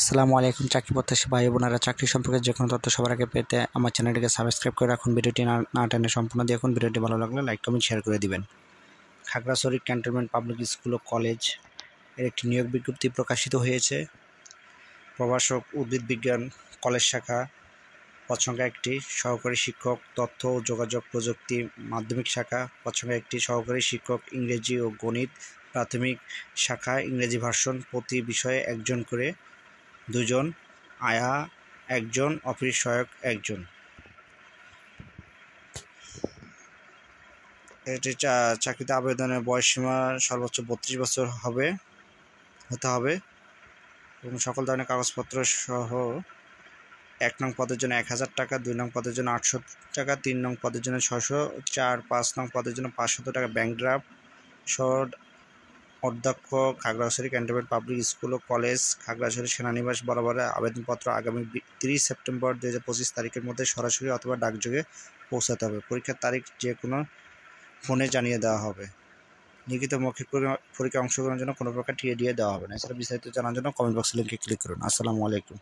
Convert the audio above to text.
আসসালামু আলাইকুম চাকরি প্রত্যাশী ভাই বোনেরা, চাকরি সম্পর্কে যে কোনো তথ্য সবার আগে পেতে আমার চ্যানেলটিকে সাবস্ক্রাইব করে রাখুন। ভিডিওটি না টেনে সম্পূর্ণ দেখুন। ভিডিওটি ভালো লাগলে লাইক কমেন্ট শেয়ার করে দিবেন। খাগড়াছড়ি ক্যান্টনমেন্ট পাবলিক স্কুল ও কলেজ এর একটি নিয়োগ বিজ্ঞপ্তি প্রকাশিত হয়েছে। প্রভাষক উদ্ভিদ বিজ্ঞান কলেজ শাখা, পদ সংখ্যা একটি। সহকারী শিক্ষক তথ্য ও যোগাযোগ প্রযুক্তি মাধ্যমিক শাখা, পদ সংখ্যা একটি। সহকারী শিক্ষক ইংরেজি ও গণিত প্রাথমিক শাখা, ইংরেজি ভার্সন, প্রতি বিষয়ে একজন করে, 2 জন, আয়া 1 জন, অফিস সহায়ক 1 জন। এটি চাকরিতে আবেদনের বয়সসীমা সর্বোচ্চ 32 বছর হতে হবে এবং সকল ধরনের কাগজপত্র সহ 1 নং পদের জন্য 1000 টাকা, 2 নং পদের জন্য 800 টাকা, 3 নং পদের জন্য 600, 4, 5 নং পদের জন্য 500 টাকা ব্যাংক ড্রাফট সহ। অধ্যক্ষ খাগড়াছড়ি ক্যান্টনমেন্ট পাবলিক স্কুল ও কলেজ, খাগড়াছড়ি সেনানিবাস বরাবর। আবেদনপত্র আগামী 30 সেপ্টেম্বর 2025 তারিখের মধ্যে সরাসরি অথবা ডাকযোগে পৌঁছাতে হবে। পরীক্ষার তারিখ যে কোনো ফোনে জানিয়ে দেওয়া হবে। লিখিত মৌখিক পরীক্ষায় অংশগ্রহণের জন্য কোনো প্রকার টিএ দিয়ে দেওয়া হবে না। এছাড়া বিস্তারিত জানার জন্য কমেন্ট বক্সে লিঙ্কে ক্লিক করুন। আসসালামু আলাইকুম।